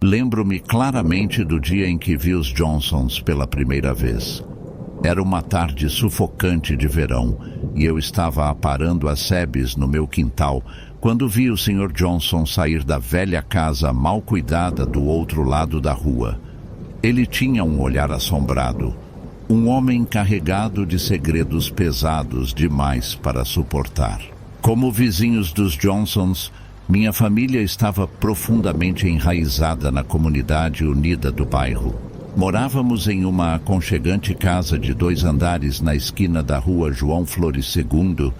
Lembro-me claramente do dia em que vi os Johnsons pela primeira vez. Era uma tarde sufocante de verão e eu estava aparando as sebes no meu quintal quando vi o Sr. Johnson sair da velha casa mal cuidada do outro lado da rua. Ele tinha um olhar assombrado, um homem carregado de segredos pesados demais para suportar. Como vizinhos dos Johnsons, minha família estava profundamente enraizada na comunidade unida do bairro. Morávamos em uma aconchegante casa de 2 andares na esquina da rua João Flores II,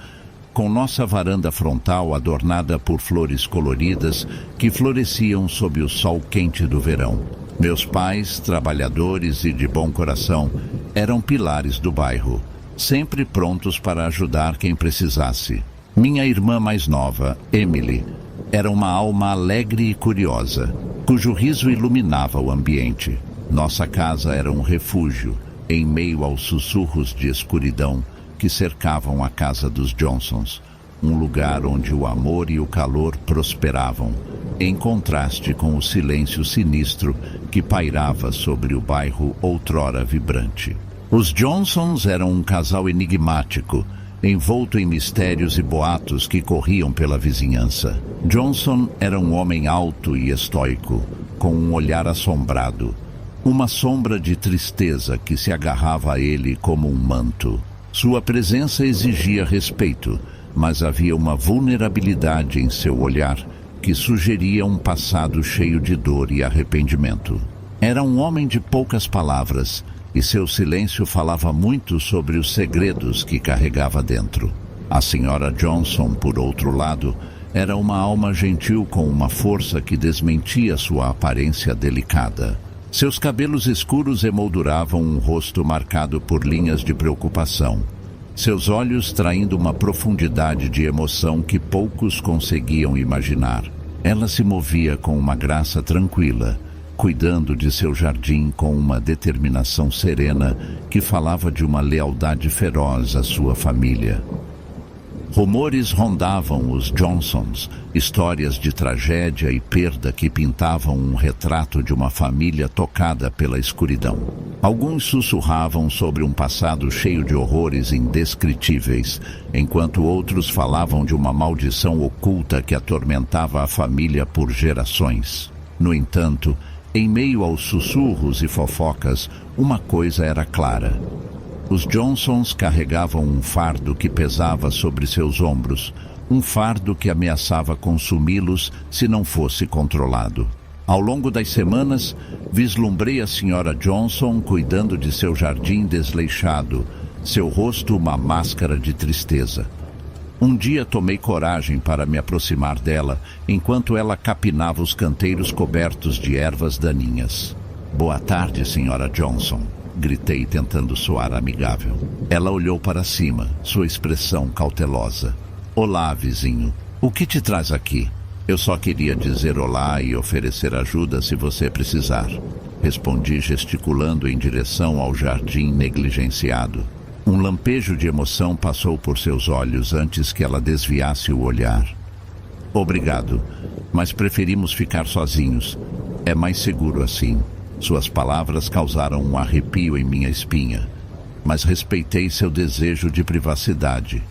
com nossa varanda frontal adornada por flores coloridas que floresciam sob o sol quente do verão. Meus pais, trabalhadores e de bom coração, eram pilares do bairro, sempre prontos para ajudar quem precisasse. Minha irmã mais nova, Emily, era uma alma alegre e curiosa, cujo riso iluminava o ambiente. Nossa casa era um refúgio, em meio aos sussurros de escuridão que cercavam a casa dos Johnsons, um lugar onde o amor e o calor prosperavam, em contraste com o silêncio sinistro que pairava sobre o bairro outrora vibrante. Os Johnsons eram um casal enigmático, envolto em mistérios e boatos que corriam pela vizinhança. Johnson era um homem alto e estoico, com um olhar assombrado, uma sombra de tristeza que se agarrava a ele como um manto. Sua presença exigia respeito, mas havia uma vulnerabilidade em seu olhar que sugeria um passado cheio de dor e arrependimento. Era um homem de poucas palavras, e seu silêncio falava muito sobre os segredos que carregava dentro. A senhora Johnson, por outro lado, era uma alma gentil com uma força que desmentia sua aparência delicada. Seus cabelos escuros emolduravam um rosto marcado por linhas de preocupação, seus olhos traindo uma profundidade de emoção que poucos conseguiam imaginar. Ela se movia com uma graça tranquila, cuidando de seu jardim com uma determinação serena que falava de uma lealdade feroz à sua família. Rumores rondavam os Johnsons, histórias de tragédia e perda que pintavam um retrato de uma família tocada pela escuridão. Alguns sussurravam sobre um passado cheio de horrores indescritíveis, enquanto outros falavam de uma maldição oculta que atormentava a família por gerações. No entanto, em meio aos sussurros e fofocas, uma coisa era clara. Os Johnsons carregavam um fardo que pesava sobre seus ombros, um fardo que ameaçava consumi-los se não fosse controlado. Ao longo das semanas, vislumbrei a senhora Johnson cuidando de seu jardim desleixado, seu rosto uma máscara de tristeza. Um dia tomei coragem para me aproximar dela, enquanto ela capinava os canteiros cobertos de ervas daninhas. "Boa tarde, senhora Johnson", gritei tentando soar amigável. Ela olhou para cima, sua expressão cautelosa. "Olá, vizinho. O que te traz aqui?" "Eu só queria dizer olá e oferecer ajuda se você precisar", respondi gesticulando em direção ao jardim negligenciado. Um lampejo de emoção passou por seus olhos antes que ela desviasse o olhar. "Obrigado, mas preferimos ficar sozinhos. É mais seguro assim." Suas palavras causaram um arrepio em minha espinha, mas respeitei seu desejo de privacidade.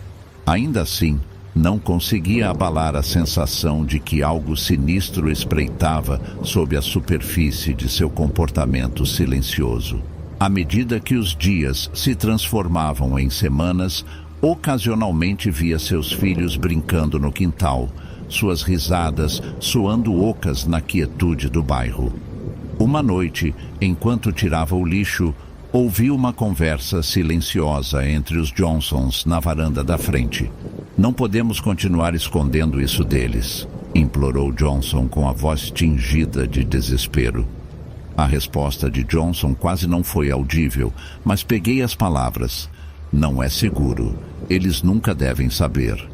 Ainda assim, não conseguia abalar a sensação de que algo sinistro espreitava sob a superfície de seu comportamento silencioso. À medida que os dias se transformavam em semanas, ocasionalmente via seus filhos brincando no quintal, suas risadas soando ocas na quietude do bairro. Uma noite, enquanto tirava o lixo, ouvi uma conversa silenciosa entre os Johnsons na varanda da frente. "Não podemos continuar escondendo isso deles", implorou Johnson com a voz tingida de desespero. A resposta de Johnson quase não foi audível, mas peguei as palavras. "Não é seguro. Eles nunca devem saber."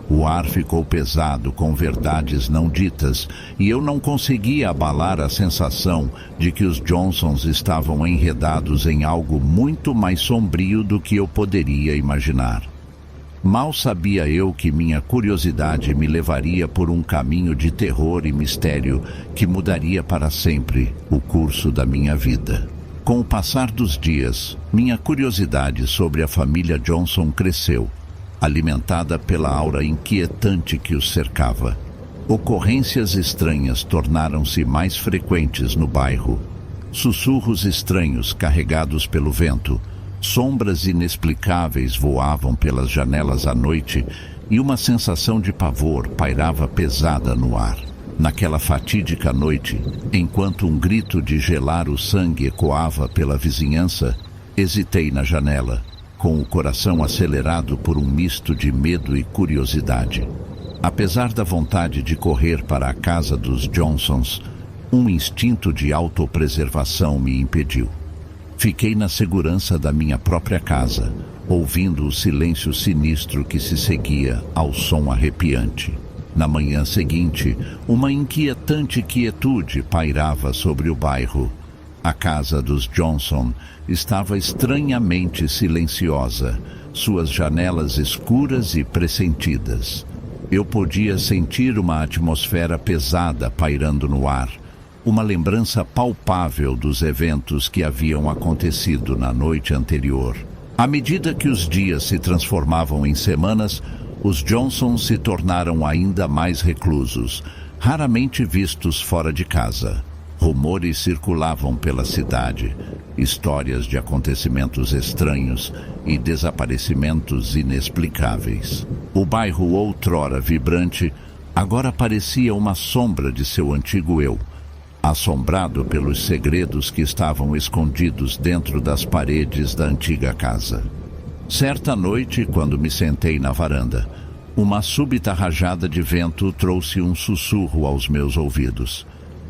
O ar ficou pesado com verdades não ditas, e eu não conseguia abalar a sensação de que os Johnsons estavam enredados em algo muito mais sombrio do que eu poderia imaginar. Mal sabia eu que minha curiosidade me levaria por um caminho de terror e mistério que mudaria para sempre o curso da minha vida. Com o passar dos dias, minha curiosidade sobre a família Johnson cresceu, alimentada pela aura inquietante que os cercava. Ocorrências estranhas tornaram-se mais frequentes no bairro. Sussurros estranhos carregados pelo vento, sombras inexplicáveis voavam pelas janelas à noite e uma sensação de pavor pairava pesada no ar. Naquela fatídica noite, enquanto um grito de gelar o sangue ecoava pela vizinhança, hesitei na janela, com o coração acelerado por um misto de medo e curiosidade. Apesar da vontade de correr para a casa dos Johnsons, um instinto de autopreservação me impediu. Fiquei na segurança da minha própria casa, ouvindo o silêncio sinistro que se seguia ao som arrepiante. Na manhã seguinte, uma inquietante quietude pairava sobre o bairro. A casa dos Johnson estava estranhamente silenciosa, suas janelas escuras e pressentidas. Eu podia sentir uma atmosfera pesada pairando no ar, uma lembrança palpável dos eventos que haviam acontecido na noite anterior. À medida que os dias se transformavam em semanas, os Johnson se tornaram ainda mais reclusos, raramente vistos fora de casa. Rumores circulavam pela cidade, histórias de acontecimentos estranhos e desaparecimentos inexplicáveis. O bairro outrora vibrante agora parecia uma sombra de seu antigo eu, assombrado pelos segredos que estavam escondidos dentro das paredes da antiga casa. Certa noite, quando me sentei na varanda, uma súbita rajada de vento trouxe um sussurro aos meus ouvidos.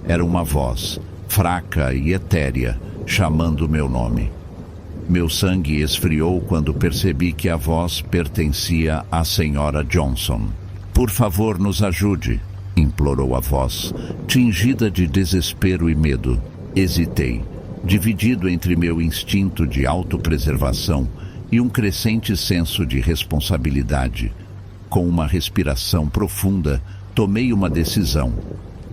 Era uma voz, fraca e etérea, chamando meu nome. Meu sangue esfriou quando percebi que a voz pertencia à senhora Johnson. "Por favor, nos ajude", implorou a voz, tingida de desespero e medo. Hesitei, dividido entre meu instinto de autopreservação e um crescente senso de responsabilidade. Com uma respiração profunda, tomei uma decisão.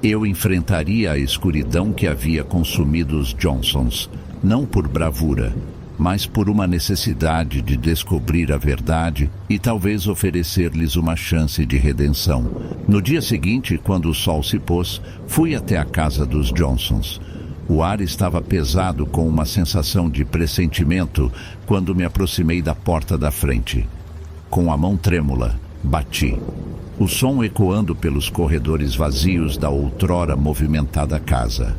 Eu enfrentaria a escuridão que havia consumido os Johnsons, não por bravura, mas por uma necessidade de descobrir a verdade e talvez oferecer-lhes uma chance de redenção. No dia seguinte, quando o sol se pôs, fui até a casa dos Johnsons. O ar estava pesado com uma sensação de pressentimento quando me aproximei da porta da frente. Com a mão trêmula, bati. O som ecoando pelos corredores vazios da outrora movimentada casa.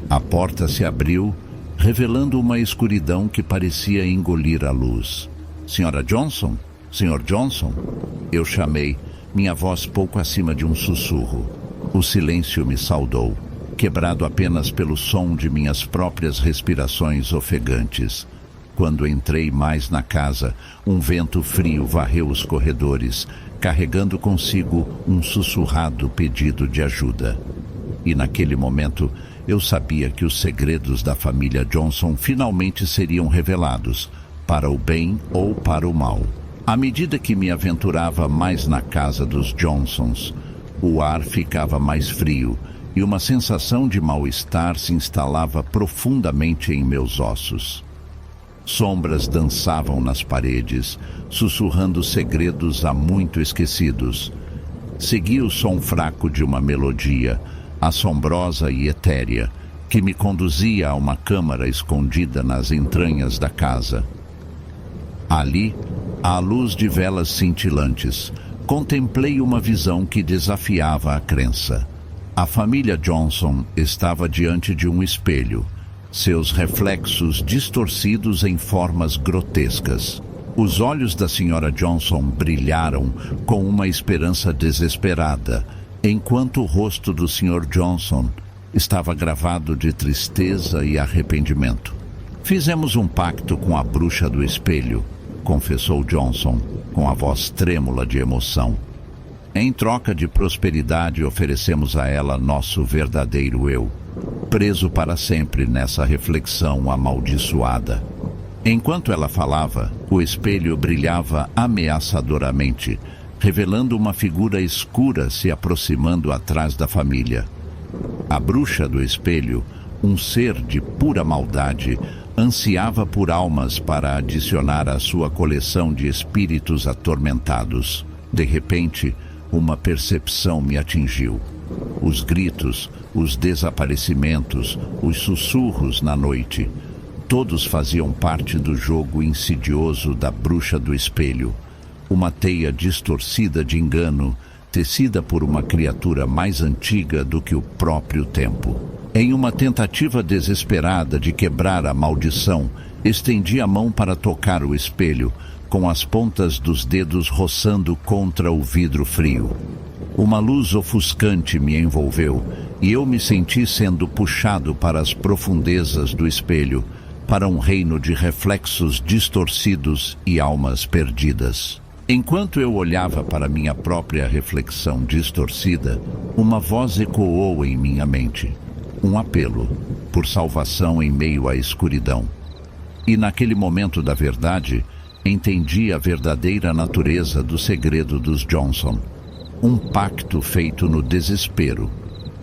A porta se abriu, revelando uma escuridão que parecia engolir a luz. "Senhora Johnson? Senhor Johnson?" Eu chamei, minha voz pouco acima de um sussurro. O silêncio me saudou, quebrado apenas pelo som de minhas próprias respirações ofegantes. Quando entrei mais na casa, um vento frio varreu os corredores, carregando consigo um sussurrado pedido de ajuda. E naquele momento, eu sabia que os segredos da família Johnson finalmente seriam revelados, para o bem ou para o mal. À medida que me aventurava mais na casa dos Johnsons, o ar ficava mais frio e uma sensação de mal-estar se instalava profundamente em meus ossos. Sombras dançavam nas paredes, sussurrando segredos há muito esquecidos. Segui o som fraco de uma melodia, assombrosa e etérea, que me conduzia a uma câmara escondida nas entranhas da casa. Ali, à luz de velas cintilantes, contemplei uma visão que desafiava a crença. A família Johnson estava diante de um espelho, seus reflexos distorcidos em formas grotescas. Os olhos da senhora Johnson brilharam com uma esperança desesperada, enquanto o rosto do Sr. Johnson estava gravado de tristeza e arrependimento. "Fizemos um pacto com a bruxa do espelho", confessou Johnson, com a voz trêmula de emoção. "Em troca de prosperidade, oferecemos a ela nosso verdadeiro eu, preso para sempre nessa reflexão amaldiçoada." Enquanto ela falava, o espelho brilhava ameaçadoramente, revelando uma figura escura se aproximando atrás da família. A bruxa do espelho, um ser de pura maldade, ansiava por almas para adicionar à sua coleção de espíritos atormentados. De repente, uma percepção me atingiu. Os gritos, os desaparecimentos, os sussurros na noite, todos faziam parte do jogo insidioso da bruxa do espelho. Uma teia distorcida de engano, tecida por uma criatura mais antiga do que o próprio tempo. Em uma tentativa desesperada de quebrar a maldição, estendi a mão para tocar o espelho, com as pontas dos dedos roçando contra o vidro frio. Uma luz ofuscante me envolveu, e eu me senti sendo puxado para as profundezas do espelho, para um reino de reflexos distorcidos e almas perdidas. Enquanto eu olhava para minha própria reflexão distorcida, uma voz ecoou em minha mente. Um apelo por salvação em meio à escuridão. E naquele momento da verdade, entendi a verdadeira natureza do segredo dos Johnson. Um pacto feito no desespero,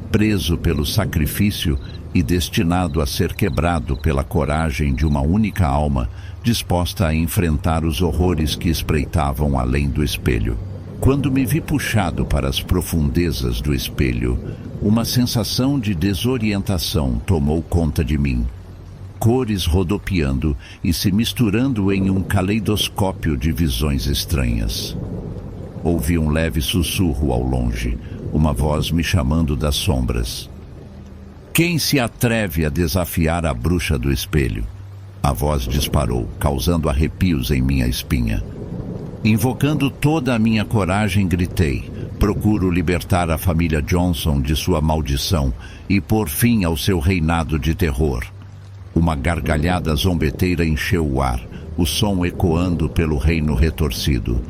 preso pelo sacrifício e destinado a ser quebrado pela coragem de uma única alma disposta a enfrentar os horrores que espreitavam além do espelho. Quando me vi puxado para as profundezas do espelho, uma sensação de desorientação tomou conta de mim. Cores rodopiando e se misturando em um caleidoscópio de visões estranhas. Ouvi um leve sussurro ao longe, uma voz me chamando das sombras. Quem se atreve a desafiar a bruxa do espelho? A voz disparou, causando arrepios em minha espinha. Invocando toda a minha coragem, gritei: procuro libertar a família Johnson de sua maldição e pôr fim ao seu reinado de terror. Uma gargalhada zombeteira encheu o ar, o som ecoando pelo reino retorcido.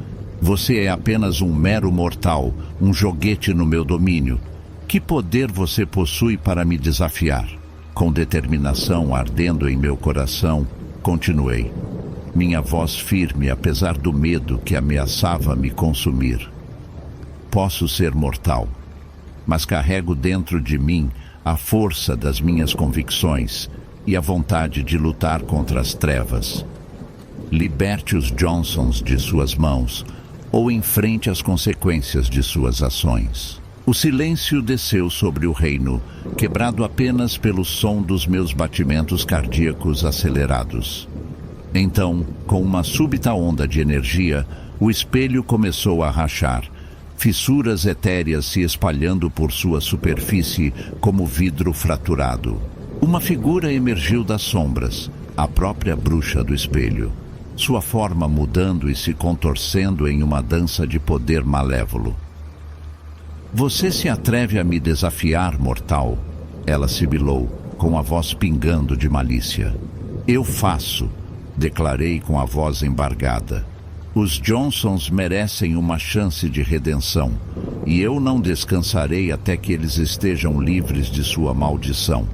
Você é apenas um mero mortal, um joguete no meu domínio. Que poder você possui para me desafiar? Com determinação ardendo em meu coração, continuei. Minha voz firme, apesar do medo que ameaçava me consumir. Posso ser mortal, mas carrego dentro de mim a força das minhas convicções e a vontade de lutar contra as trevas. Liberte os Johnsons de suas mãos ou enfrente as consequências de suas ações. O silêncio desceu sobre o reino, quebrado apenas pelo som dos meus batimentos cardíacos acelerados. Então, com uma súbita onda de energia, o espelho começou a rachar, fissuras etéreas se espalhando por sua superfície como vidro fraturado. Uma figura emergiu das sombras, a própria bruxa do espelho, sua forma mudando e se contorcendo em uma dança de poder malévolo. Você se atreve a me desafiar, mortal? Ela sibilou, com a voz pingando de malícia. Eu faço, declarei com a voz embargada. Os Johnsons merecem uma chance de redenção, e eu não descansarei até que eles estejam livres de sua maldição.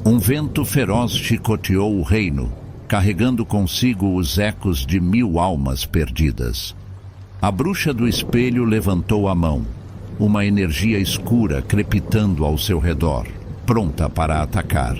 Um vento feroz chicoteou o reino, carregando consigo os ecos de 1000 almas perdidas. A bruxa do espelho levantou a mão, uma energia escura crepitando ao seu redor, pronta para atacar.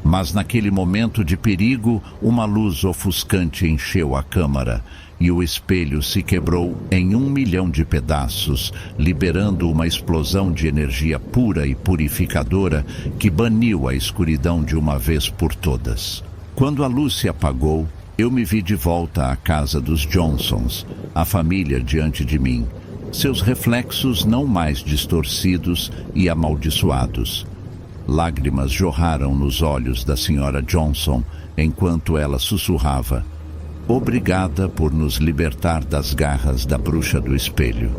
Mas naquele momento de perigo, uma luz ofuscante encheu a câmara e o espelho se quebrou em 1 milhão de pedaços, liberando uma explosão de energia pura e purificadora que baniu a escuridão de uma vez por todas. Quando a luz se apagou, eu me vi de volta à casa dos Johnsons, a família diante de mim, seus reflexos não mais distorcidos e amaldiçoados. Lágrimas jorraram nos olhos da senhora Johnson enquanto ela sussurrava: obrigada por nos libertar das garras da bruxa do espelho.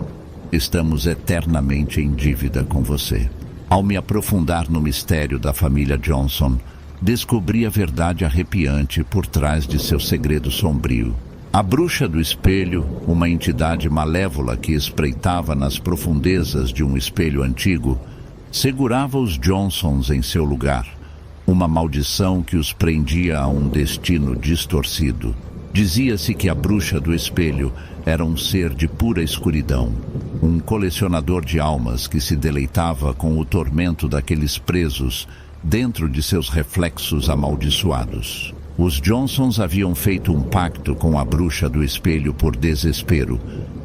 Estamos eternamente em dívida com você. Ao me aprofundar no mistério da família Johnson, descobri a verdade arrepiante por trás de seu segredo sombrio. A bruxa do espelho, uma entidade malévola que espreitava nas profundezas de um espelho antigo, segurava os Johnsons em seu lugar, uma maldição que os prendia a um destino distorcido. Dizia-se que a bruxa do espelho era um ser de pura escuridão, um colecionador de almas que se deleitava com o tormento daqueles presos dentro de seus reflexos amaldiçoados. Os Johnsons haviam feito um pacto com a bruxa do espelho por desespero,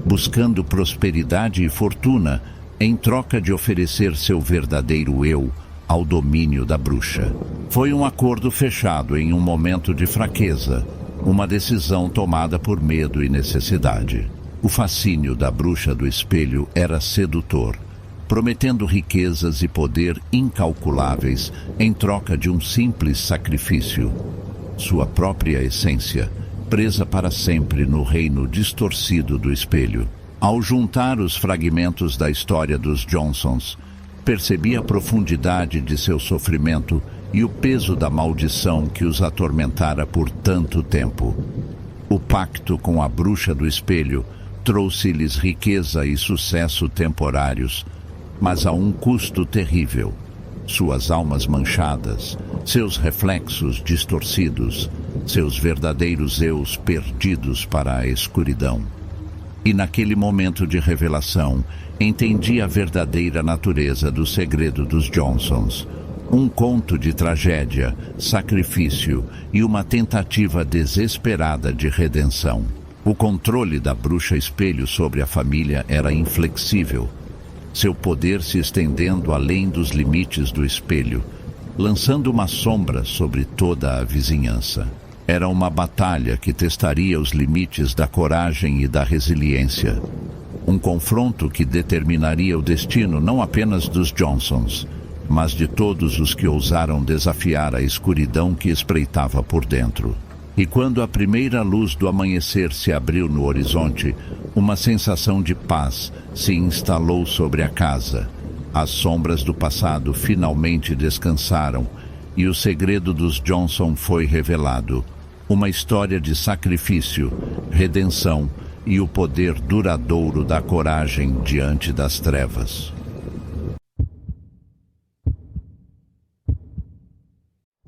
buscando prosperidade e fortuna em troca de oferecer seu verdadeiro eu ao domínio da bruxa. Foi um acordo fechado em um momento de fraqueza, uma decisão tomada por medo e necessidade. O fascínio da bruxa do espelho era sedutor, prometendo riquezas e poder incalculáveis em troca de um simples sacrifício. Sua própria essência, presa para sempre no reino distorcido do espelho. Ao juntar os fragmentos da história dos Johnsons, percebi a profundidade de seu sofrimento e o peso da maldição que os atormentara por tanto tempo. O pacto com a bruxa do espelho trouxe-lhes riqueza e sucesso temporários, mas a um custo terrível. Suas almas manchadas, seus reflexos distorcidos, seus verdadeiros eus perdidos para a escuridão. E naquele momento de revelação, entendi a verdadeira natureza do segredo dos Johnsons. Um conto de tragédia, sacrifício e uma tentativa desesperada de redenção. O controle da bruxa espelho sobre a família era inflexível, seu poder se estendendo além dos limites do espelho, lançando uma sombra sobre toda a vizinhança. Era uma batalha que testaria os limites da coragem e da resiliência. Um confronto que determinaria o destino não apenas dos Johnsons, mas de todos os que ousaram desafiar a escuridão que espreitava por dentro. E quando a primeira luz do amanhecer se abriu no horizonte, uma sensação de paz se instalou sobre a casa. As sombras do passado finalmente descansaram e o segredo dos Johnson foi revelado. Uma história de sacrifício, redenção e o poder duradouro da coragem diante das trevas.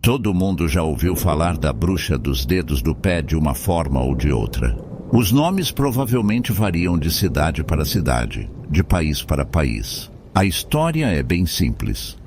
Todo mundo já ouviu falar da bruxa dos dedos do pé de uma forma ou de outra. Os nomes provavelmente variam de cidade para cidade, de país para país. A história é bem simples.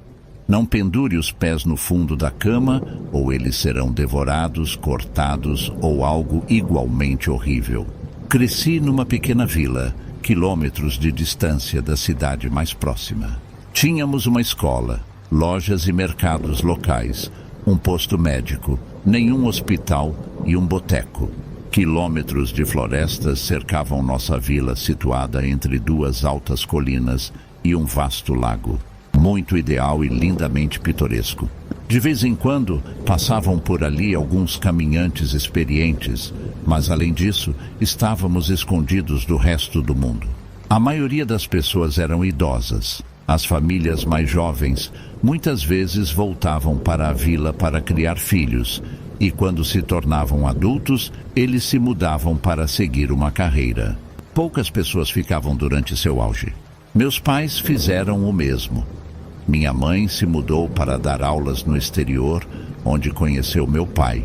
Não pendure os pés no fundo da cama, ou eles serão devorados, cortados ou algo igualmente horrível. Cresci numa pequena vila, quilômetros de distância da cidade mais próxima. Tínhamos uma escola, lojas e mercados locais, um posto médico, nenhum hospital e um boteco. Quilômetros de florestas cercavam nossa vila situada entre duas altas colinas e um vasto lago, muito ideal e lindamente pitoresco. De vez em quando passavam por ali alguns caminhantes experientes, mas além disso estávamos escondidos do resto do mundo. A maioria das pessoas eram idosas. As famílias mais jovens muitas vezes voltavam para a vila para criar filhos, e quando se tornavam adultos, eles se mudavam para seguir uma carreira. Poucas pessoas ficavam durante seu auge. Meus pais fizeram o mesmo. Minha mãe se mudou para dar aulas no exterior, onde conheceu meu pai,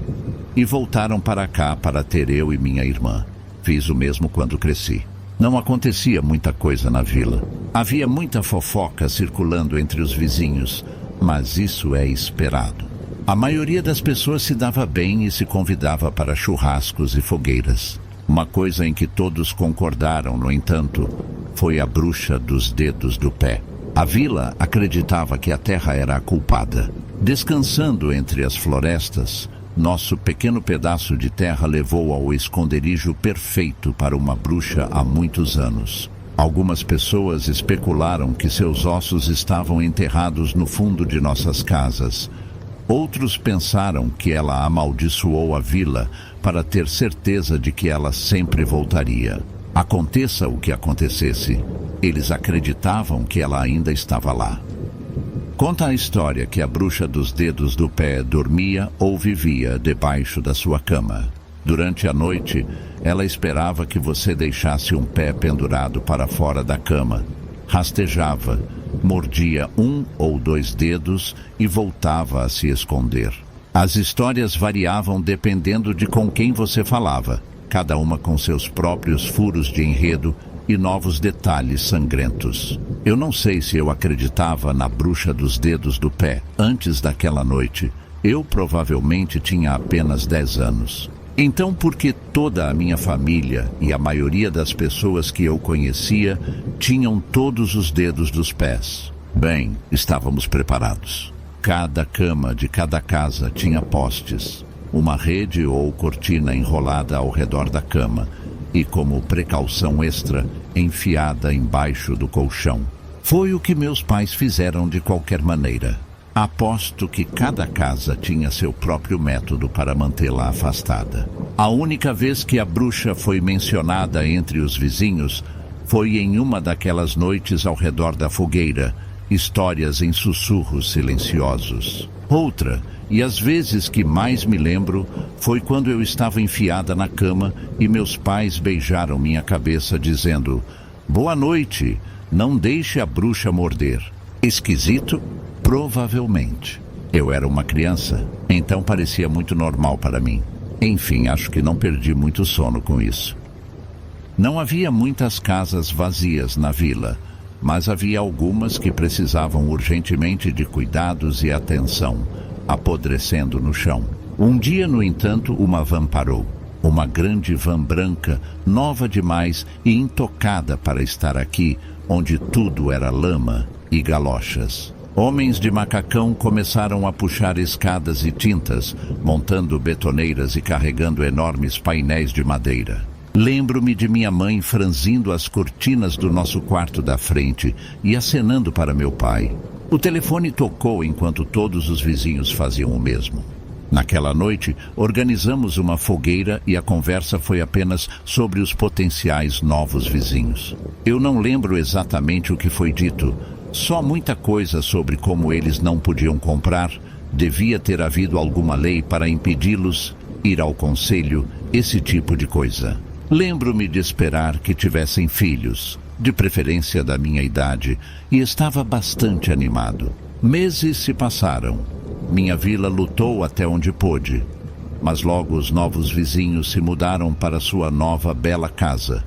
e voltaram para cá para ter eu e minha irmã. Fiz o mesmo quando cresci. Não acontecia muita coisa na vila. Havia muita fofoca circulando entre os vizinhos, mas isso é esperado. A maioria das pessoas se dava bem e se convidava para churrascos e fogueiras. Uma coisa em que todos concordaram, no entanto, foi a bruxa dos dedos do pé. A vila acreditava que a terra era a culpada. Descansando entre as florestas, nosso pequeno pedaço de terra levou ao esconderijo perfeito para uma bruxa há muitos anos. Algumas pessoas especularam que seus ossos estavam enterrados no fundo de nossas casas. Outros pensaram que ela amaldiçoou a vila para ter certeza de que ela sempre voltaria. Aconteça o que acontecesse, eles acreditavam que ela ainda estava lá. Conta a história que a bruxa dos dedos do pé dormia ou vivia debaixo da sua cama. Durante a noite, ela esperava que você deixasse um pé pendurado para fora da cama. Rastejava, mordia 1 ou 2 dedos e voltava a se esconder. As histórias variavam dependendo de com quem você falava, cada uma com seus próprios furos de enredo e novos detalhes sangrentos. Eu não sei se eu acreditava na bruxa dos dedos do pé antes daquela noite. Eu provavelmente tinha apenas 10 anos. Então, por que toda a minha família e a maioria das pessoas que eu conhecia tinham todos os dedos dos pés? Bem, estávamos preparados. Cada cama de cada casa tinha postes, uma rede ou cortina enrolada ao redor da cama e, como precaução extra, enfiada embaixo do colchão. Foi o que meus pais fizeram de qualquer maneira. Aposto que cada casa tinha seu próprio método para mantê-la afastada. A única vez que a bruxa foi mencionada entre os vizinhos foi em uma daquelas noites ao redor da fogueira, histórias em sussurros silenciosos. Outra, e às vezes que mais me lembro, foi quando eu estava enfiada na cama e meus pais beijaram minha cabeça dizendo: "Boa noite, não deixe a bruxa morder." Esquisito? Provavelmente. Eu era uma criança, então parecia muito normal para mim. Enfim, acho que não perdi muito sono com isso. Não havia muitas casas vazias na vila, mas havia algumas que precisavam urgentemente de cuidados e atenção, apodrecendo no chão. Um dia, no entanto, uma van parou. Uma grande van branca, nova demais e intocada para estar aqui, onde tudo era lama e galochas. Homens de macacão começaram a puxar escadas e tintas, montando betoneiras e carregando enormes painéis de madeira. Lembro-me de minha mãe franzindo as cortinas do nosso quarto da frente e acenando para meu pai. O telefone tocou enquanto todos os vizinhos faziam o mesmo. Naquela noite, organizamos uma fogueira e a conversa foi apenas sobre os potenciais novos vizinhos. Eu não lembro exatamente o que foi dito, só muita coisa sobre como eles não podiam comprar, devia ter havido alguma lei para impedi-los, ir ao conselho, esse tipo de coisa. Lembro-me de esperar que tivessem filhos, de preferência da minha idade, e estava bastante animado. Meses se passaram. Minha vila lutou até onde pôde, mas logo os novos vizinhos se mudaram para sua nova bela casa,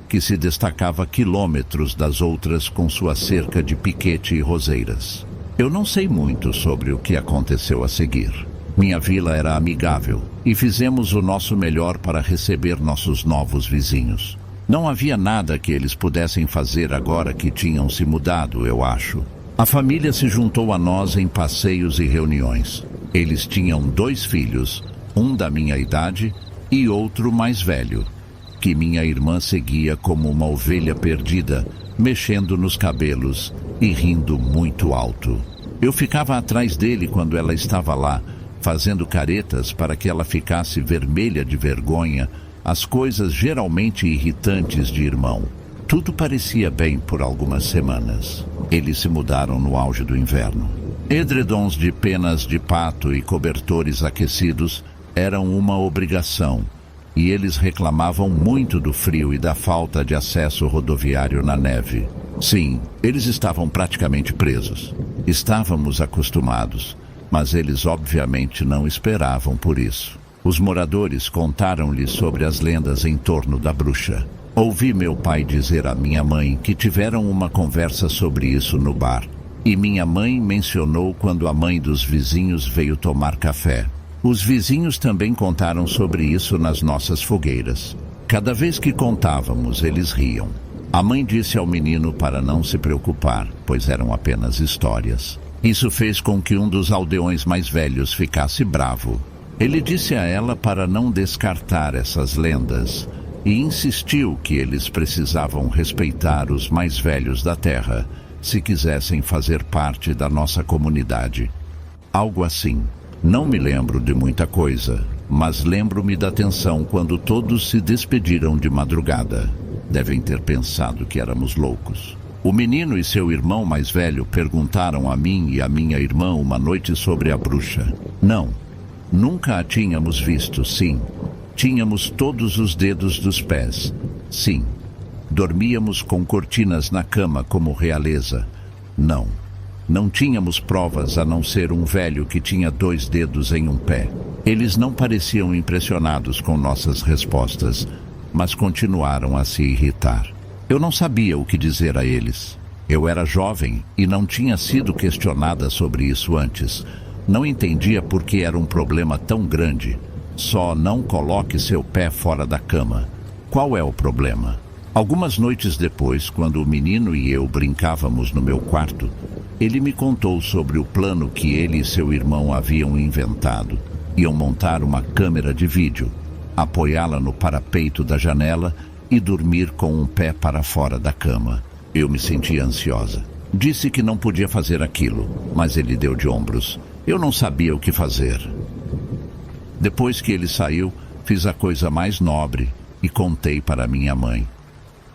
que se destacava quilômetros das outras com sua cerca de piquete e roseiras. Eu não sei muito sobre o que aconteceu a seguir. Minha vila era amigável e fizemos o nosso melhor para receber nossos novos vizinhos. Não havia nada que eles pudessem fazer agora que tinham se mudado, eu acho. A família se juntou a nós em passeios e reuniões. Eles tinham 2 filhos, um da minha idade e outro mais velho, que minha irmã seguia como uma ovelha perdida, mexendo nos cabelos e rindo muito alto. Eu ficava atrás dele quando ela estava lá, fazendo caretas para que ela ficasse vermelha de vergonha, as coisas geralmente irritantes de irmão. Tudo parecia bem por algumas semanas. Eles se mudaram no auge do inverno. Edredons de penas de pato e cobertores aquecidos eram uma obrigação, e eles reclamavam muito do frio e da falta de acesso rodoviário na neve. Sim, eles estavam praticamente presos. Estávamos acostumados, mas eles obviamente não esperavam por isso. Os moradores contaram-lhe sobre as lendas em torno da bruxa. Ouvi meu pai dizer à minha mãe que tiveram uma conversa sobre isso no bar, e minha mãe mencionou quando a mãe dos vizinhos veio tomar café. Os vizinhos também contaram sobre isso nas nossas fogueiras. Cada vez que contávamos, eles riam. A mãe disse ao menino para não se preocupar, pois eram apenas histórias. Isso fez com que um dos aldeões mais velhos ficasse bravo. Ele disse a ela para não descartar essas lendas e insistiu que eles precisavam respeitar os mais velhos da terra se quisessem fazer parte da nossa comunidade. Algo assim. Não me lembro de muita coisa, mas lembro-me da tensão quando todos se despediram de madrugada. Devem ter pensado que éramos loucos. O menino e seu irmão mais velho perguntaram a mim e a minha irmã uma noite sobre a bruxa. Não, nunca a tínhamos visto, sim. Tínhamos todos os dedos dos pés, sim. Dormíamos com cortinas na cama como realeza. Não. Não tínhamos provas a não ser um velho que tinha 2 dedos em um pé. Eles não pareciam impressionados com nossas respostas, mas continuaram a se irritar. Eu não sabia o que dizer a eles. Eu era jovem e não tinha sido questionada sobre isso antes. Não entendia por que era um problema tão grande. Só não coloque seu pé fora da cama. Qual é o problema? Algumas noites depois, quando o menino e eu brincávamos no meu quarto, ele me contou sobre o plano que ele e seu irmão haviam inventado. Iam montar uma câmera de vídeo, apoiá-la no parapeito da janela e dormir com um pé para fora da cama. Eu me sentia ansiosa. Disse que não podia fazer aquilo, mas ele deu de ombros. Eu não sabia o que fazer. Depois que ele saiu, fiz a coisa mais nobre e contei para minha mãe.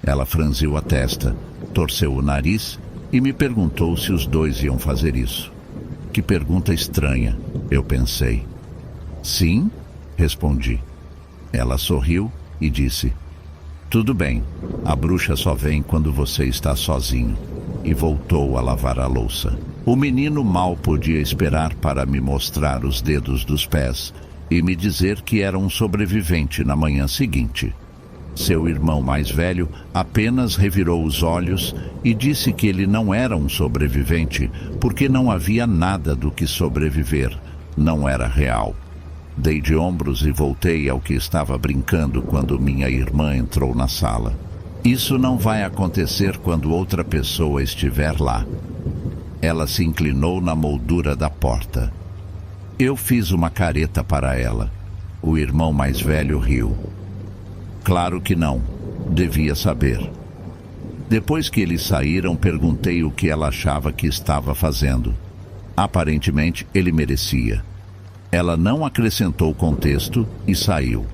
Ela franziu a testa, torceu o nariz e me perguntou se os 2 iam fazer isso. Que pergunta estranha, eu pensei. Sim, respondi. Ela sorriu e disse: tudo bem, a bruxa só vem quando você está sozinho. E voltou a lavar a louça. O menino mal podia esperar para me mostrar os dedos dos pés e me dizer que era um sobrevivente na manhã seguinte. Seu irmão mais velho apenas revirou os olhos e disse que ele não era um sobrevivente porque não havia nada do que sobreviver, não era real. Dei de ombros e voltei ao que estava brincando quando minha irmã entrou na sala. Isso não vai acontecer quando outra pessoa estiver lá. Ela se inclinou na moldura da porta. Eu fiz uma careta para ela. O irmão mais velho riu. Claro que não. Devia saber. Depois que eles saíram, perguntei o que ela achava que estava fazendo. Aparentemente, ele merecia. Ela não acrescentou contexto e saiu.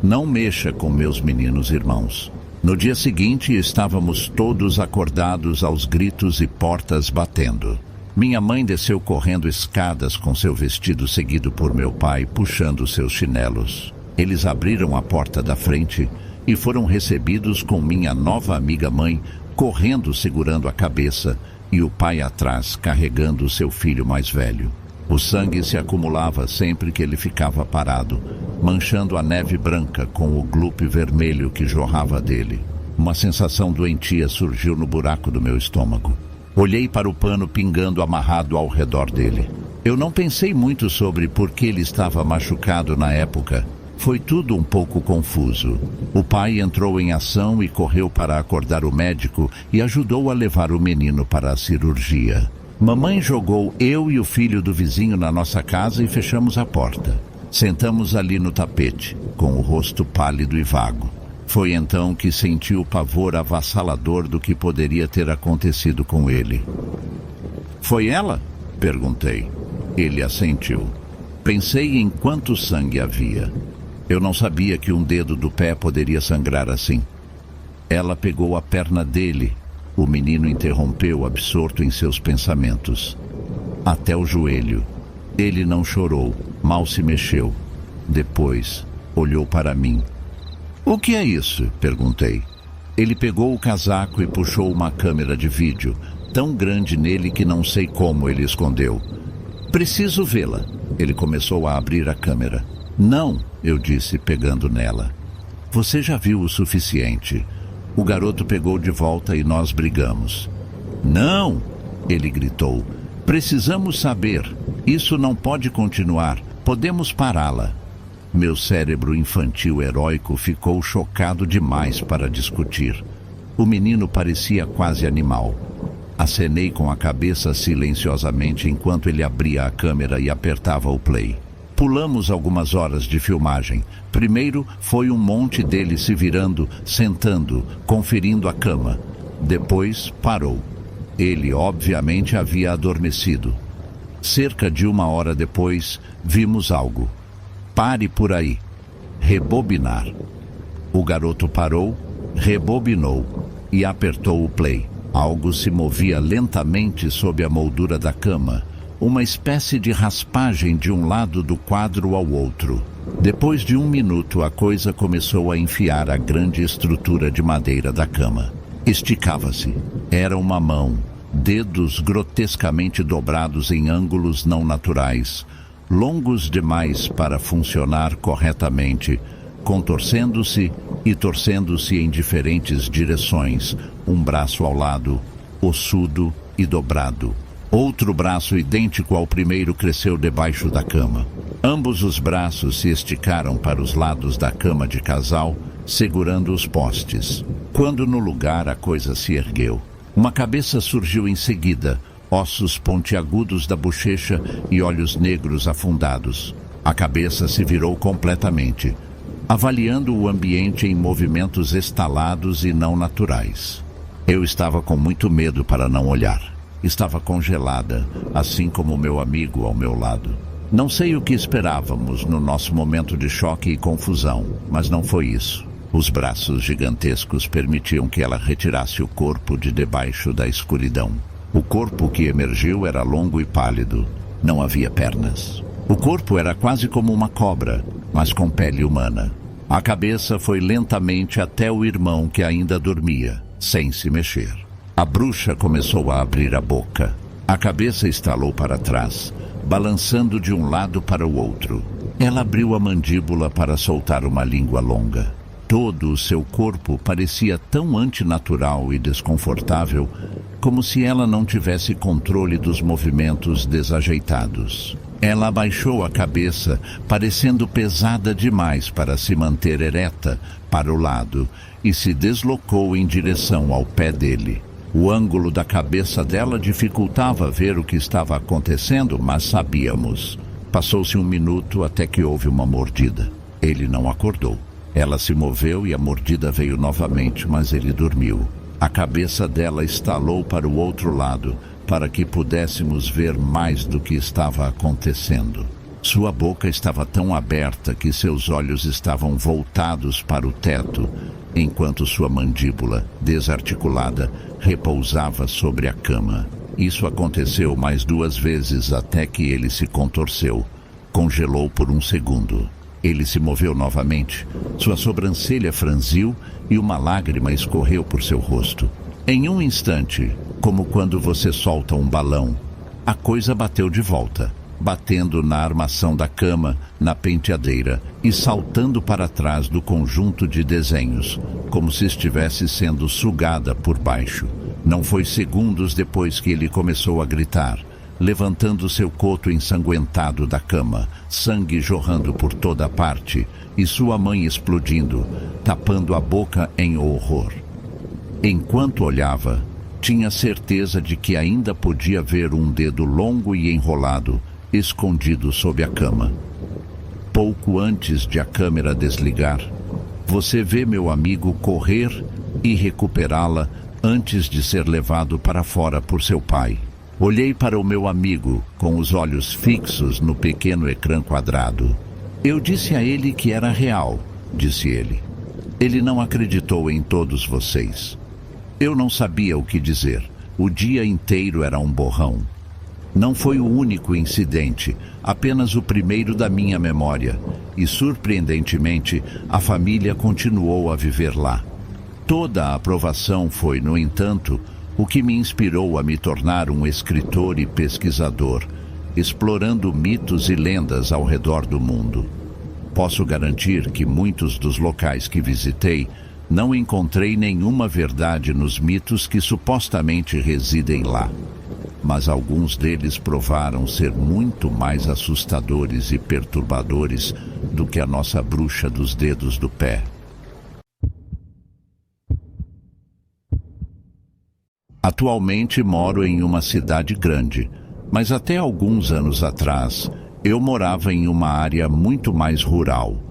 Não mexa com meus meninos irmãos. No dia seguinte, estávamos todos acordados aos gritos e portas batendo. Minha mãe desceu correndo escadas com seu vestido seguido por meu pai, puxando seus chinelos. Eles abriram a porta da frente e foram recebidos com minha nova amiga mãe, correndo segurando a cabeça, e o pai atrás, carregando seu filho mais velho. O sangue se acumulava sempre que ele ficava parado, manchando a neve branca com o gloop vermelho que jorrava dele. Uma sensação doentia surgiu no buraco do meu estômago. Olhei para o pano pingando amarrado ao redor dele. Eu não pensei muito sobre por que ele estava machucado na época. Foi tudo um pouco confuso. O pai entrou em ação e correu para acordar o médico e ajudou a levar o menino para a cirurgia. Mamãe jogou eu e o filho do vizinho na nossa casa e fechamos a porta. Sentamos ali no tapete, com o rosto pálido e vago. Foi então que senti o pavor avassalador do que poderia ter acontecido com ele. Foi ela? Perguntei. Ele assentiu. Pensei em quanto sangue havia. Eu não sabia que um dedo do pé poderia sangrar assim. Ela pegou a perna dele. O menino interrompeu, absorto em seus pensamentos. Até o joelho. Ele não chorou, mal se mexeu. Depois, olhou para mim. O que é isso? Perguntei. Ele pegou o casaco e puxou uma câmera de vídeo, tão grande nele que não sei como ele escondeu. Preciso vê-la. Ele começou a abrir a câmera. Não, eu disse, pegando nela. Você já viu o suficiente. O garoto pegou de volta e nós brigamos. Não, ele gritou. Precisamos saber. Isso não pode continuar. Podemos pará-la. Meu cérebro infantil heróico ficou chocado demais para discutir. O menino parecia quase animal. Acenei com a cabeça silenciosamente enquanto ele abria a câmera e apertava o play. Pulamos algumas horas de filmagem. Primeiro foi um monte dele se virando, sentando, conferindo a cama. Depois parou. Ele obviamente havia adormecido. Cerca de 1 hora depois, vimos algo. Pare por aí. Rebobinar. O garoto parou, rebobinou e apertou o play. Algo se movia lentamente sob a moldura da cama, uma espécie de raspagem de um lado do quadro ao outro. Depois de 1 minuto, a coisa começou a enfiar a grande estrutura de madeira da cama. Esticava-se. Era uma mão. dedos grotescamente dobrados em ângulos não naturais, longos demais para funcionar corretamente, contorcendo-se e torcendo-se em diferentes direções, um braço ao lado, ossudo e dobrado. Outro braço idêntico ao primeiro cresceu debaixo da cama. Ambos os braços se esticaram para os lados da cama de casal, segurando os postes. Quando no lugar a coisa se ergueu, uma cabeça surgiu em seguida, ossos pontiagudos da bochecha e olhos negros afundados. A cabeça se virou completamente, avaliando o ambiente em movimentos estalados e não naturais. Eu estava com muito medo para não olhar. Estava congelada, assim como meu amigo ao meu lado. Não sei o que esperávamos no nosso momento de choque e confusão, mas não foi isso. Os braços gigantescos permitiam que ela retirasse o corpo de debaixo da escuridão. O corpo que emergiu era longo e pálido. Não havia pernas. O corpo era quase como uma cobra, mas com pele humana. A cabeça foi lentamente até o irmão que ainda dormia, sem se mexer. A bruxa começou a abrir a boca. A cabeça estalou para trás, balançando de um lado para o outro. Ela abriu a mandíbula para soltar uma língua longa. Todo o seu corpo parecia tão antinatural e desconfortável, como se ela não tivesse controle dos movimentos desajeitados. Ela abaixou a cabeça, parecendo pesada demais para se manter ereta, para o lado, e se deslocou em direção ao pé dele. O ângulo da cabeça dela dificultava ver o que estava acontecendo, mas sabíamos. Passou-se 1 minuto até que houve uma mordida. Ele não acordou. Ela se moveu e a mordida veio novamente, mas ele dormiu. A cabeça dela estalou para o outro lado, para que pudéssemos ver mais do que estava acontecendo. Sua boca estava tão aberta que seus olhos estavam voltados para o teto, enquanto sua mandíbula, desarticulada, repousava sobre a cama. Isso aconteceu mais 2 vezes até que ele se contorceu. Congelou por 1 segundo. Ele se moveu novamente. Sua sobrancelha franziu e uma lágrima escorreu por seu rosto. Em um instante, como quando você solta um balão, a coisa bateu de volta, batendo na armação da cama, na penteadeira e saltando para trás do conjunto de desenhos, como se estivesse sendo sugada por baixo. Não foi segundos depois que ele começou a gritar, levantando seu coto ensanguentado da cama, sangue jorrando por toda parte, e sua mãe explodindo, tapando a boca em horror. Enquanto olhava, tinha certeza de que ainda podia ver um dedo longo e enrolado, escondido sob a cama. Pouco antes de a câmera desligar, você vê meu amigo correr e recuperá-la antes de ser levado para fora por seu pai. Olhei para o meu amigo, com os olhos fixos no pequeno ecrã quadrado. Eu disse a ele que era real, disse ele. Ele não acreditou em todos vocês. Eu não sabia o que dizer. O dia inteiro era um borrão. Não foi o único incidente, apenas o primeiro da minha memória. E, surpreendentemente, a família continuou a viver lá. Toda a aprovação foi, no entanto, o que me inspirou a me tornar um escritor e pesquisador, explorando mitos e lendas ao redor do mundo. Posso garantir que muitos dos locais que visitei não encontrei nenhuma verdade nos mitos que supostamente residem lá, mas alguns deles provaram ser muito mais assustadores e perturbadores do que a nossa bruxa dos dedos do pé. Atualmente moro em uma cidade grande, mas até alguns anos atrás eu morava em uma área muito mais rural.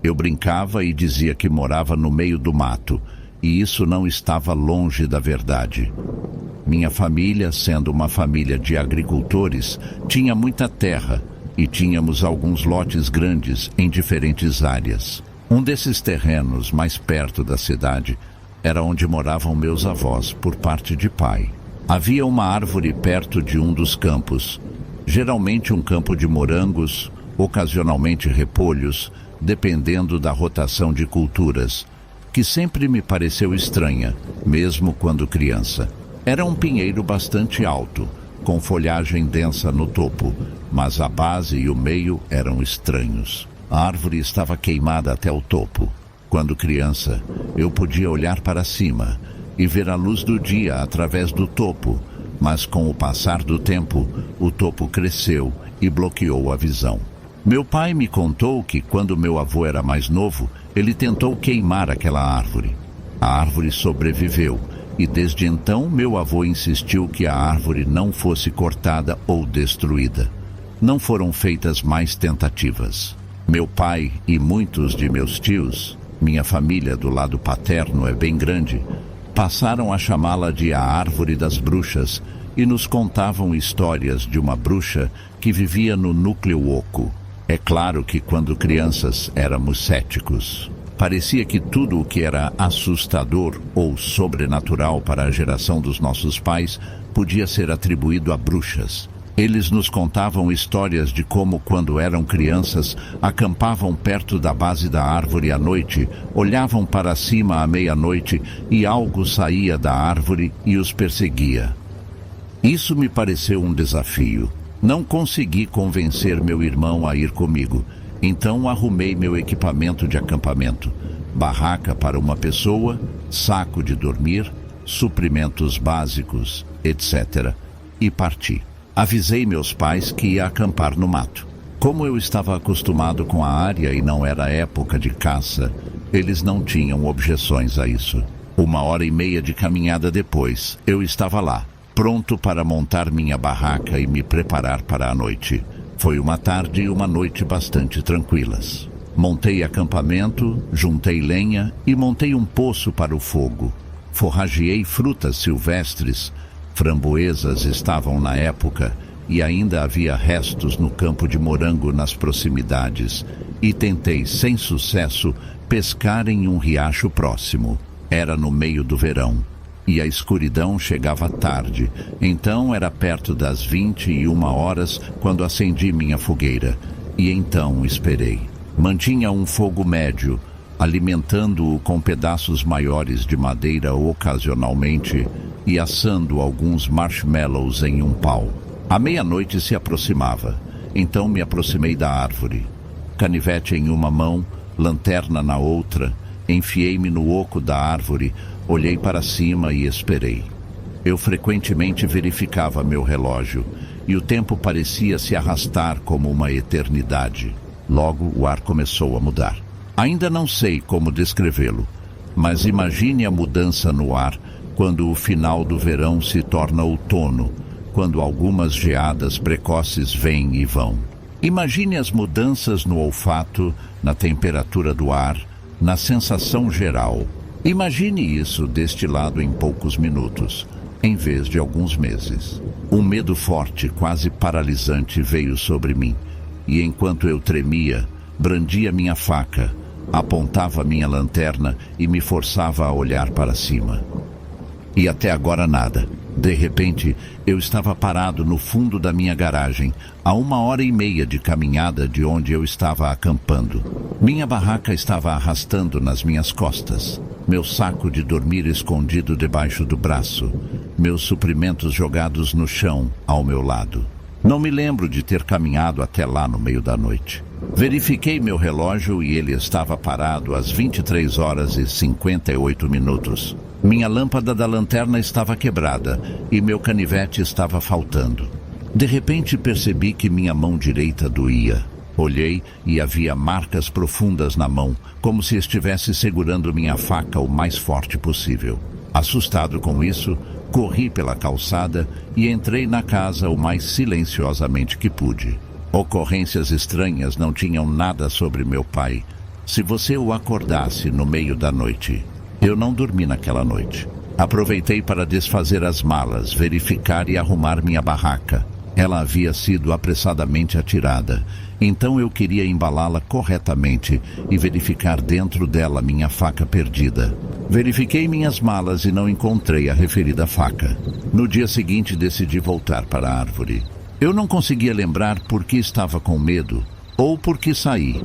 Eu brincava e dizia que morava no meio do mato, e isso não estava longe da verdade. Minha família, sendo uma família de agricultores, tinha muita terra e tínhamos alguns lotes grandes em diferentes áreas. Um desses terrenos, mais perto da cidade, era onde moravam meus avós, por parte de pai. Havia uma árvore perto de um dos campos, geralmente um campo de morangos, ocasionalmente repolhos, dependendo da rotação de culturas, que sempre me pareceu estranha, mesmo quando criança. Era um pinheiro bastante alto, com folhagem densa no topo, mas a base e o meio eram estranhos. A árvore estava queimada até o topo. Quando criança, eu podia olhar para cima e ver a luz do dia através do topo, mas com o passar do tempo, o topo cresceu e bloqueou a visão. Meu pai me contou que quando meu avô era mais novo, ele tentou queimar aquela árvore. A árvore sobreviveu e desde então meu avô insistiu que a árvore não fosse cortada ou destruída. Não foram feitas mais tentativas. Meu pai e muitos de meus tios, minha família do lado paterno é bem grande, passaram a chamá-la de a Árvore das Bruxas e nos contavam histórias de uma bruxa que vivia no núcleo oco. É claro que quando crianças éramos céticos. Parecia que tudo o que era assustador ou sobrenatural para a geração dos nossos pais podia ser atribuído a bruxas. Eles nos contavam histórias de como, quando eram crianças, acampavam perto da base da árvore à noite, olhavam para cima à meia-noite e algo saía da árvore e os perseguia. Isso me pareceu um desafio. Não consegui convencer meu irmão a ir comigo. Então arrumei meu equipamento de acampamento, barraca para uma pessoa, saco de dormir, suprimentos básicos, etc. E parti. Avisei meus pais que ia acampar no mato. Como eu estava acostumado com a área e não era época de caça, eles não tinham objeções a isso. 1h30 de caminhada depois, eu estava lá, pronto para montar minha barraca e me preparar para a noite. Foi uma tarde e uma noite bastante tranquilas. Montei acampamento, juntei lenha e montei um poço para o fogo. Forrageei frutas silvestres. Framboesas estavam na época e ainda havia restos no campo de morango nas proximidades. E tentei, sem sucesso, pescar em um riacho próximo. Era no meio do verão. E a escuridão chegava tarde, então era perto das 21 horas quando acendi minha fogueira. E então esperei. Mantinha um fogo médio, alimentando-o com pedaços maiores de madeira ocasionalmente e assando alguns marshmallows em um pau. A meia-noite se aproximava, então me aproximei da árvore. Canivete em uma mão, lanterna na outra, enfiei-me no oco da árvore. Olhei para cima e esperei. Eu frequentemente verificava meu relógio e o tempo parecia se arrastar como uma eternidade. Logo, o ar começou a mudar. Ainda não sei como descrevê-lo, mas imagine a mudança no ar quando o final do verão se torna outono, quando algumas geadas precoces vêm e vão. Imagine as mudanças no olfato, na temperatura do ar, na sensação geral. Imagine isso destilado em poucos minutos, em vez de alguns meses. Um medo forte, quase paralisante, veio sobre mim, e enquanto eu tremia, brandia minha faca, apontava minha lanterna e me forçava a olhar para cima. E até agora nada. De repente, eu estava parado no fundo da minha garagem, a 1h30 de caminhada de onde eu estava acampando. Minha barraca estava arrastando nas minhas costas, meu saco de dormir escondido debaixo do braço, meus suprimentos jogados no chão ao meu lado. Não me lembro de ter caminhado até lá no meio da noite. Verifiquei meu relógio e ele estava parado às 23h58. Minha lâmpada da lanterna estava quebrada e meu canivete estava faltando. De repente percebi que minha mão direita doía. Olhei e havia marcas profundas na mão, como se estivesse segurando minha faca o mais forte possível. Assustado com isso, corri pela calçada e entrei na casa o mais silenciosamente que pude. Ocorrências estranhas não tinham nada sobre meu pai. Se você o acordasse no meio da noite... Eu não dormi naquela noite. Aproveitei para desfazer as malas, verificar e arrumar minha barraca. Ela havia sido apressadamente atirada, então eu queria embalá-la corretamente e verificar dentro dela minha faca perdida. Verifiquei minhas malas e não encontrei a referida faca. No dia seguinte decidi voltar para a árvore. Eu não conseguia lembrar por que estava com medo, ou por que saí,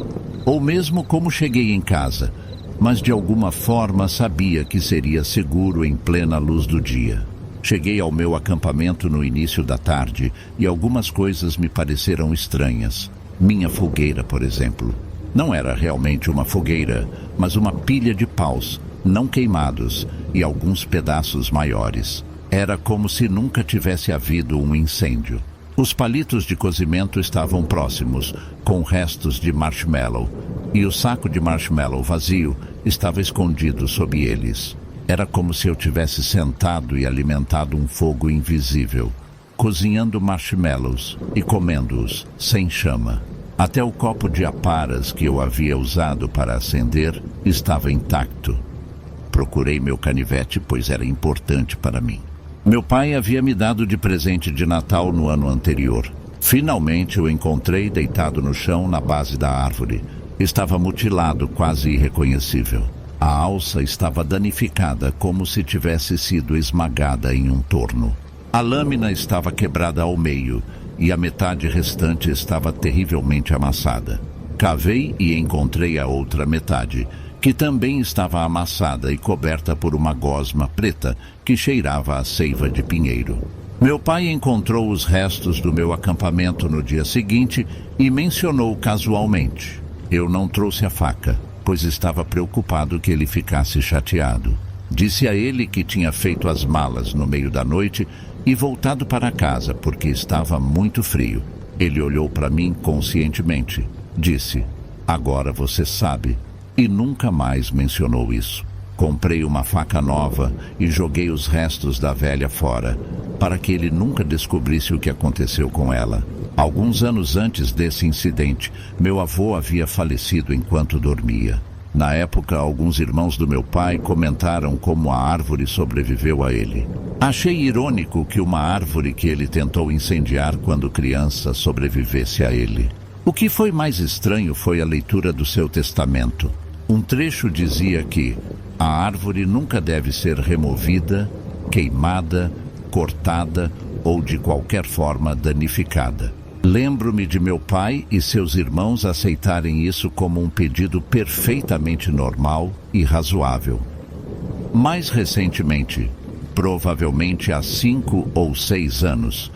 ou mesmo como cheguei em casa, mas de alguma forma sabia que seria seguro em plena luz do dia. Cheguei ao meu acampamento no início da tarde e algumas coisas me pareceram estranhas. Minha fogueira, por exemplo. Não era realmente uma fogueira, mas uma pilha de paus, não queimados, e alguns pedaços maiores. Era como se nunca tivesse havido um incêndio. Os palitos de cozimento estavam próximos, com restos de marshmallow, e o saco de marshmallow vazio estava escondido sob eles. Era como se eu tivesse sentado e alimentado um fogo invisível, cozinhando marshmallows e comendo-os sem chama. Até o copo de aparas que eu havia usado para acender estava intacto. Procurei meu canivete, pois era importante para mim. Meu pai havia me dado de presente de Natal no ano anterior. Finalmente o encontrei deitado no chão na base da árvore. Estava mutilado, quase irreconhecível. A alça estava danificada, como se tivesse sido esmagada em um torno. A lâmina estava quebrada ao meio e a metade restante estava terrivelmente amassada. Cavei e encontrei a outra metade, que também estava amassada e coberta por uma gosma preta que cheirava a seiva de pinheiro. Meu pai encontrou os restos do meu acampamento no dia seguinte e mencionou casualmente: eu não trouxe a faca, pois estava preocupado que ele ficasse chateado. Disse a ele que tinha feito as malas no meio da noite e voltado para casa porque estava muito frio. Ele olhou para mim conscientemente. Disse: agora você sabe. E nunca mais mencionou isso. Comprei uma faca nova e joguei os restos da velha fora, para que ele nunca descobrisse o que aconteceu com ela. Alguns anos antes desse incidente, meu avô havia falecido enquanto dormia. Na época, alguns irmãos do meu pai comentaram como a árvore sobreviveu a ele. Achei irônico que uma árvore que ele tentou incendiar quando criança sobrevivesse a ele. O que foi mais estranho foi a leitura do seu testamento. Um trecho dizia que a árvore nunca deve ser removida, queimada, cortada ou de qualquer forma danificada. Lembro-me de meu pai e seus irmãos aceitarem isso como um pedido perfeitamente normal e razoável. Mais recentemente, provavelmente há 5 ou 6 anos,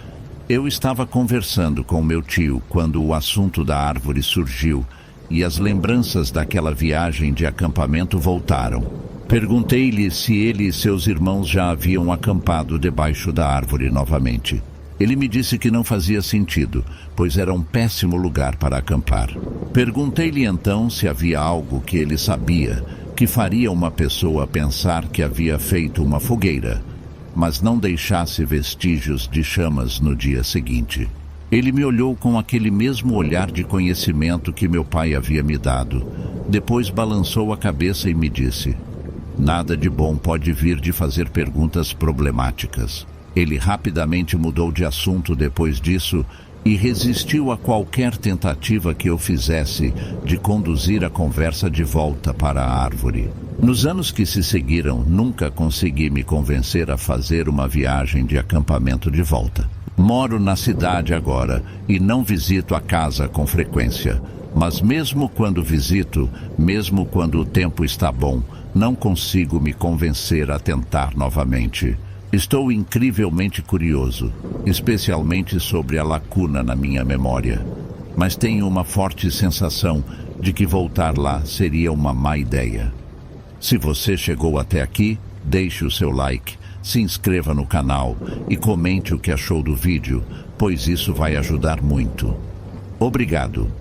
eu estava conversando com meu tio quando o assunto da árvore surgiu e as lembranças daquela viagem de acampamento voltaram. Perguntei-lhe se ele e seus irmãos já haviam acampado debaixo da árvore novamente. Ele me disse que não fazia sentido, pois era um péssimo lugar para acampar. Perguntei-lhe então se havia algo que ele sabia que faria uma pessoa pensar que havia feito uma fogueira, mas não deixasse vestígios de chamas no dia seguinte. Ele me olhou com aquele mesmo olhar de conhecimento que meu pai havia me dado. Depois balançou a cabeça e me disse: nada de bom pode vir de fazer perguntas problemáticas. Ele rapidamente mudou de assunto depois disso e resistiu a qualquer tentativa que eu fizesse de conduzir a conversa de volta para a árvore. Nos anos que se seguiram, nunca consegui me convencer a fazer uma viagem de acampamento de volta. Moro na cidade agora e não visito a casa com frequência. Mas mesmo quando visito, mesmo quando o tempo está bom, não consigo me convencer a tentar novamente. Estou incrivelmente curioso, especialmente sobre a lacuna na minha memória. Mas tenho uma forte sensação de que voltar lá seria uma má ideia. Se você chegou até aqui, deixe o seu like, se inscreva no canal e comente o que achou do vídeo, pois isso vai ajudar muito. Obrigado.